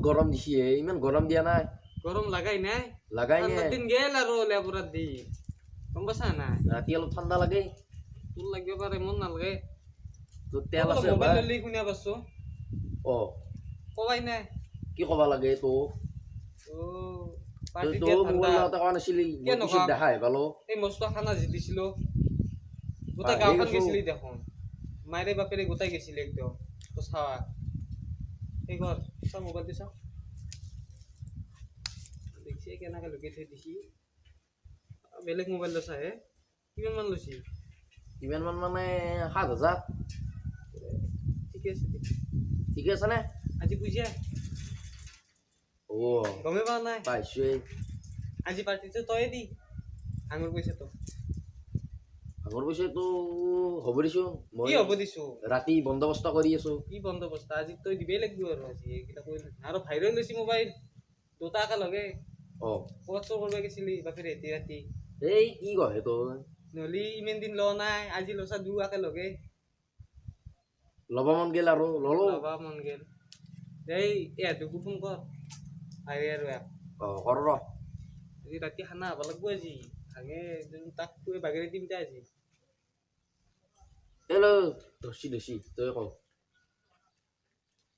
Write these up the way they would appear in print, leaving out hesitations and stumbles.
গৰম দিছে ইমান গৰম দিয়া নাই গৰম লাগাই নাই দিন গেল আৰু লেবৰাত দি গম পাইছা নাই ৰাতি অলপ ঠাণ্ডা লাগে তোৰ লাগিব পাৰে মন নালাগে তোৰ তেল আছে মোবাইল ললি শুনিয়া পাছো অ কবাই নাই কি কবা লাগে তো ও পাৰ্টি তো দিয়া মোবাইল ঠাণ্ডা লওঁতে কোৱা নাছিলি মই পিছত দেখাই পালো এই মস্ত খানা জিতিছিলো গোটাই গাঁওখন গেছিলি দেখোন মাইৰে বাপেৰে গোটাই গেছিলে একদম তো চাৱা এই ঘৰ চা মোবাইলটো চা দেখছি কেনেকে লুকাই থৈ দিছি বেলেগ মোবাইল লৈছা হে কিমান মান লৈছি কিমান মান মানে ৭,০০০ ঠিকে আছে ঠিকে আছে নে আজি পইচা ও গমে পোৱা নাই পাইছোৱে আজি পাৰ্টিটো তয়ে দি আঙুৰ পইচাটো আগৰ পইচাটো হ'ব দিছো কি হ'ব দিছো ৰাতি বন্দবস্ত কৰি আছো কি বন্দবস্ত আজি তই দিবই লাগিব আৰু আজি এইকেইটা কৈ আৰু ভাইৰেল লৈছি মোবাইল দুটা একেলগে অ ক'ত চোৰ কৰিব গৈছিলি বাপেৰে ৰাতি এই কি কয় তো নহ'লে ইমান দিন লোৱা নাই আজি লৈছা দুই একেলগে ল'ব মন গেল আৰু ল'লো ল'বা মন গেল এই এহঁতকো ফোন কৰ আৰে আৰু অ কৰ ৰ আজি ৰাতি খানা হ'ব লাগিব আজি ভাগে তাক কৈ বাগেৰে তিনিটা আজি হেল্ল' দছি তই ক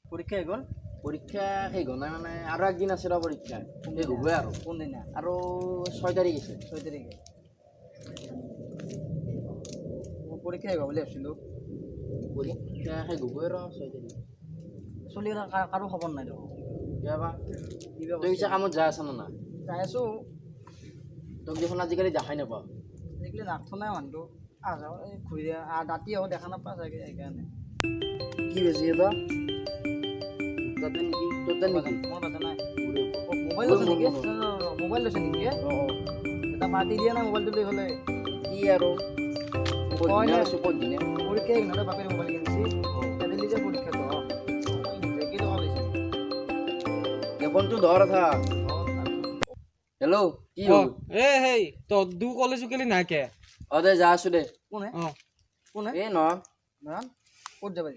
পৰীক্ষা গ'ল পৰীক্ষা শেষ হোৱা নাই মানে আৰু একদিন আছে ৰ পৰীক্ষা শেষ হ'বই আৰু কোনদিনা আৰু 6 তাৰিখ আছে 6 তাৰিখে মই পৰীক্ষা আহিব বুলি ভাবিছিলোঁ পৰীক্ষা শেষ হ'বই ৰ 6 তাৰিখ চলি কাৰো খবৰ নাই দেখোন কিবা কিবা তই পিছে কামত যাই আছ নে নাই যাই আছোঁ তোক দেখোন আজিকালি দেখাই নাপাওঁ আজিকালি নাথো নাই মানুহটো ঘূৰি ৰাতি আহোঁ দেখা নাপাওঁ চাগে সেইকাৰণে কি বেছি এটা তাতে নেকি তোৰ নেকি মই দেখা নাই মোবাইল লৈছে নেকি মোবাইল লৈছে নেকি এটা পাৰ্টি দিয়া নাই মোবাইলটো লৈ হ'লে কি আৰু দিনে পৰীক্ষা ইহঁতে বাপেৰে মোবাইল কিনিছি দিলি যে পৰীক্ষাটো কেই টকা লৈছে ফোনটো ধৰ থা হেল্ল' কি হ'ল এ হেই তই দু কলেজ কেলি নাকে দে যা আছো দে কোনে কোনে এই ন ক'ত যাবা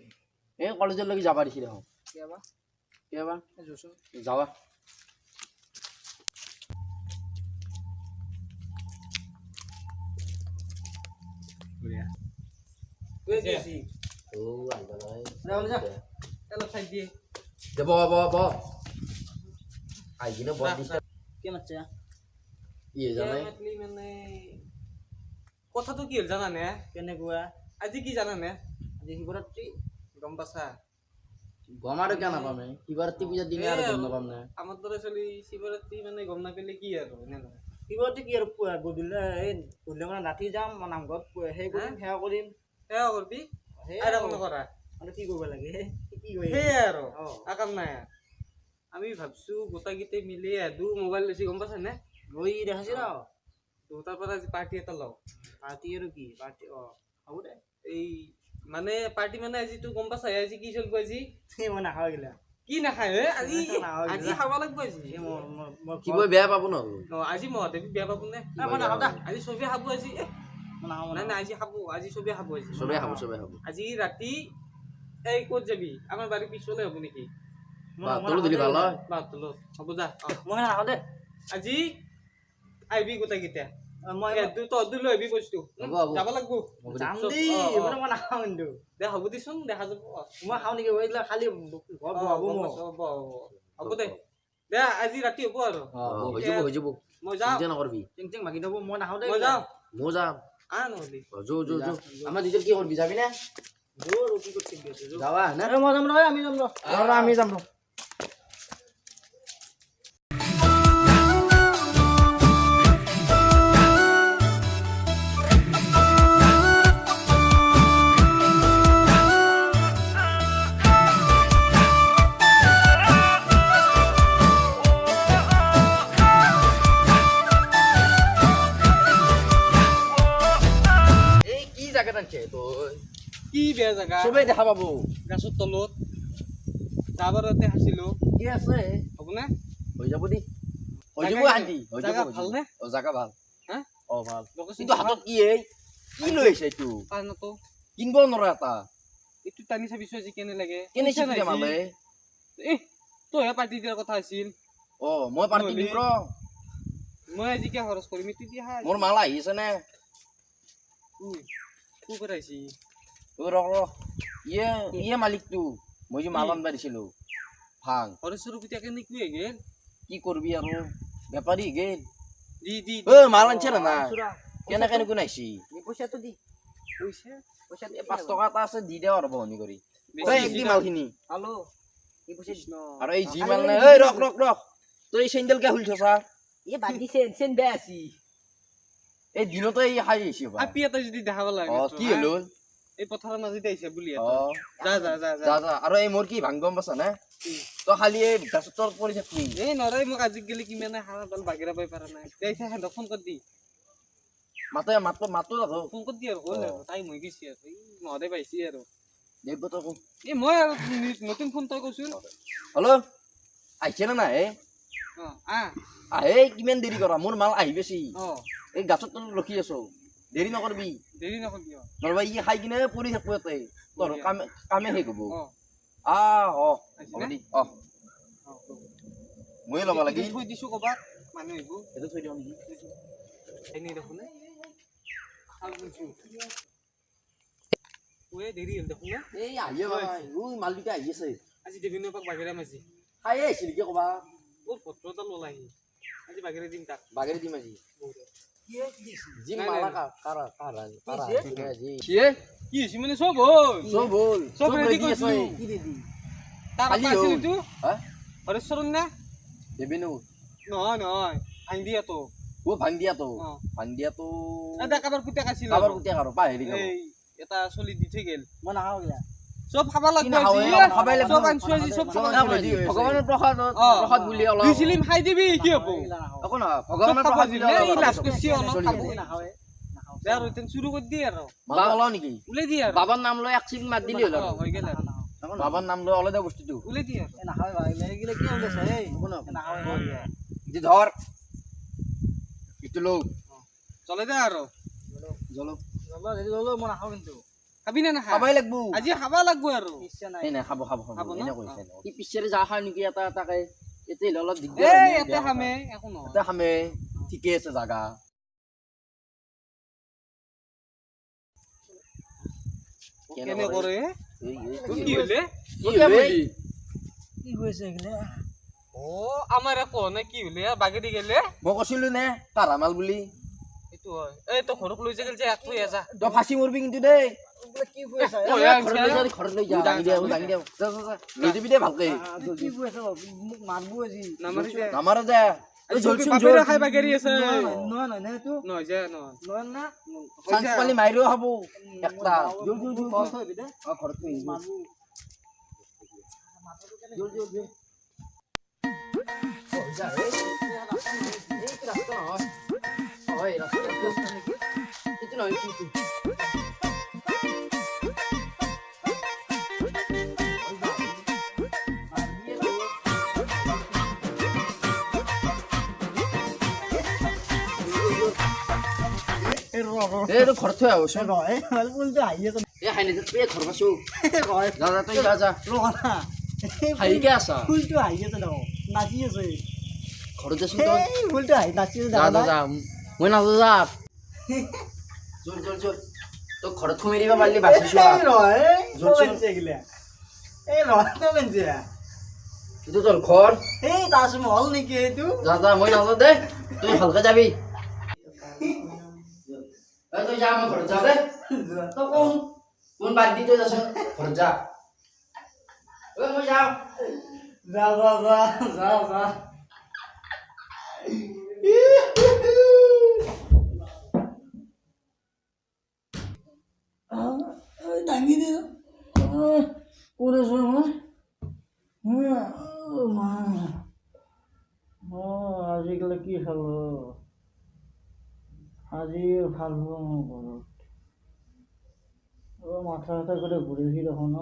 এই কলেজলৈকে যাবা দিছি দেখোন কিবা যোচোন যাবা কথাটো কি হ'ল জানানে কেনেকুৱা আজি কি জানানে আজি শিৱৰাত্ৰি গম পাছা গম আৰু কিয় নাপাম শিৱৰাত্ৰি পূজাৰ দিনে আৰু গম নাপাম নে আমাৰ দৰে চলি শিৱৰাত্ৰি মানে গম নাপালে কি আৰু শিৱৰাত্ৰি কি আৰু গধূলি মানে ৰাতি যাম নামঘৰত সেই কৰিম সেৱা কৰিম সেৱা কৰিবি আৰু নকৰা মানে কি কৰিব লাগে কি সেয়াই আৰু কাম নাই আমি ভাবছো গোটাইকেইটাই মিলি দু মোবাইল লৈছি গম পাইছা নে লৈ দেখাইছি ৰ দুটাৰ পৰা আজি পাৰ্টি এটা লওঁ পাৰ্টি আৰু কি পাৰ্টি হ'ব দে এই মানে পাৰ্টি মানে আজি তো গম পাইছা আজি কি চলিব আজি মই নাখাওঁ এইগিলা কি নাখায় হে আজি আজি খাব লাগিব আজি কি বেয়া পাব ন আজি মহাদেৱী বেয়া পাব নে মই নাখাওঁ দা আজি চবে খাব আজি নাই নাই আজি খাব আজি চবে খাব আজি চবে খাব আজি ৰাতি এই ক'ত যাবি আমাৰ বাৰীৰ পিছলে হ'ব নেকি দিলি ভাল হয় হ'ব যা মই নাখাওঁ দে আজি আহিবি গোটেইকেইটা মই তহঁত লৈ আহিবি বস্তু যাব লাগিব যাম দেই মই নাখাওঁ কিন্তু দে হ'ব দেচোন দেখা যাব মই খাওঁ নেকি এইগিলা খালি হ'ব দে দে আজি ৰাতি হ'ব আৰু হৈ যাব মই যাওঁ নকৰবি চেং মাগি দিব মই নাখাওঁ দে মই যাওঁ মই যাম নহ'লি আমাৰ দুজন কি কৰিবি যাবি নে কি কৰিছে যাবা না মই যাম নহয় আমি যাম আমি যাম কি বেয়া জাগা চবেই দেখা পাব গাছৰ তলত যাবাৰতে হাছিলো কি আছে হ'ব নে হৈ যাব দি হৈ যাব আন্টি হৈ যাব ভাল নে জাগা ভাল হা ভাল কিন্তু হাতত কি কি লৈ আহিছে এইটো কাৰণতো কিনিব নোৱাৰা এটা এইটো টানি চাবিছো আজি কেনে লাগে কেনে চাবি মালে তইহে পাৰ্টি দিয়াৰ কথা আছিল মই পাৰ্টি দিম ৰ মই আজি কিয় খৰচ কৰিম তেতিয়া মোৰ মাল আহি আছে নে কো কৰাইছি ইয়ে মালিকটো মই যে মাল আনবা দিছিলো ভাং হৰেশ্বৰৰ পিতাকে নে কি গেল কি কৰবি আৰু বেপাৰী গেল দি মাল আনছে না কেনেকে নাইছি পইচাটো দি পইচা 5 টকা এটা আছে দি দেও আৰু বহনি কৰি একদিন মালখিনি হালো এই পইচা আৰু এই জি মাল নাই ৰখ তই চেণ্ডেল কে খুলি থছা এই বাদ দি চেন বেয়া আছি এই দিনতে এই খাই আহিছি আপি এটা যদি দেখাব লাগে কি হলো এই পথাৰৰ মাজতে আহিছে বুলি যা আৰু এই মোৰ কি ভাং গম পাছা না তো খালি এই গাছৰ পৰি থাকবি এই নৰাই মোক আজি গেলি কিমানে হাৰা দল বাগিৰা পাই পাৰা নাই দেইছা হেন ফোন কৰি দি মাতো ৰাখো ফোন কৰি দি আৰু হ'ল আৰু টাইম হৈ গৈছে আৰু এই নৰে পাইছি আৰু দেব তো এই মই আৰু নতুন ফোন তই কৈছিল হেল্ল' আহিছে না নাই আহে কিমান দেৰি কৰা মোৰ মাল আহি বেছি এই গাছৰ তলত ৰখি আছো দেৰি নকৰবি নৰবা ই খাই কিনে পৰি থাকবো ইয়াতে তোৰ কামে শেষ হব হ'ব দি মই ল'ব লাগি থৈ দিছো ক'বাত মানুহ আহিব এইটো থৈ দিওঁ নেকি এনেই দেখোন দেৰি হ'ল দেখোন এই আহিয়ে মাল দুটা আহি আছে আজি দেবিন পাক বাগেৰা মাছি খাই আহিছিল নেকি ক'বা তোৰ পত্ৰ এটা ললাহি আজি বাগেৰা দিম তাক বাগেৰে দিম আজি কি হৈছে মানে চব ৰেডি কৰিছো কি ৰেডি তাৰ আছিল তো হৰেশ্বৰন না দেবেনো নহয় ভাঙ দিয়া তো ভাঙ দিয়া তো এটা কাবাৰ পুতেক আছিল কাবাৰ পুতেক আৰু পাহেৰি এই এটা চলি দি থৈ গেল মই নাখাও গিলা সব খাবা লাগবে সব আনছো আজি সব খাবা লাগবে ভগৱানৰ প্ৰসাদ বুলি অলপ দুই চিলিম খাই দিবি কি হ'ব একো না ভগৱানৰ প্ৰসাদ বুলি এই লাজ কৰিছি অলপ খাব নাখাও দে আৰু তেন শুৰু কৰি দি আৰু মাল ওলাও নেকি উলে দি আৰু বাবাৰ নাম লৈ এক চিং মাৰ দিলি হল হৈ গেল আৰু বাবাৰ নাম লৈ অলদা বস্তুটো উলে দি আৰু নাখাও ভাই লাগিলে কি হইছে এই নাখাও দি ধৰ ইটো লো চলে দে আৰু জলো জলো মই নাখাও কিন্তু খাবি না নাখা খাবাই লাগবো আজি খাবা লাগবো আৰু ইচ্ছা নাই নাই খাব এনে কৈছে কি পিছৰে যা খাই নেকি এটা এটাকে এতে অলপ দিগদাৰ এই এতে খামে একো নহয় এটা খামে ঠিকে আছে জাগা কেনে কৰে কি হলে কি হৈছে এগলে আমাৰ একো নাই কি হলে বাগেৰি গেলে মই কৈছিলো নে কাৰামাল বুলি এইটো হয় এই তো ঘৰক লৈ গেল যে একটো এজা তো ফাঁসি মৰবি কিন্তু দেই কি হৈছে ঘৰত লৈ যা দাঙি দে যা লৈ দিবি দে ভালকে কি হৈছে মোক মারবো আজি নামাৰে দে বাপেৰে খাই বাগেৰি আছে নহয় না তো নহয় যে নহয় না চান্স পালি মাইৰো খাব একটা ঘৰত লৈ মাৰবো ঘৰত থৈ আহো উল্টো আহি আছে ঘৰ পাছো যা তই যা ৰনা হাৰিকে আছা উল্টো আহি আছে ন নাচি আছে ঘৰত যাচোন তই উল্টো আহি নাচি আছে যা মই নাযাওঁ যা জোৰ তই ঘৰত সোমাই দিব পাৰিলি বাচিছো এইটো তোৰ ঘৰ এই তাজমহল নেকি এইটো যা মই নাযাওঁ দে তই ভালকে যাবি তই যা মই ঘৰত যাওঁ দে কোন বাদ দি তই যাচোন ঘৰত যা মই যাওঁ যা দাঙি দে ক'ত আছো আজিকালি কি খালো আজি ভাল হ'ব মোৰ ঘৰত মাথা চাথা করে ঘুরেছি তখন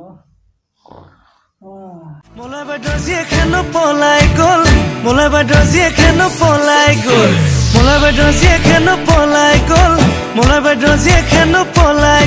মোলা বাদজি এখান পলাই গল মোলা বাদজি এখান পলাই গল মোলা বাদজি এখান পলাই গল মোলা বাদজি এখান পলাই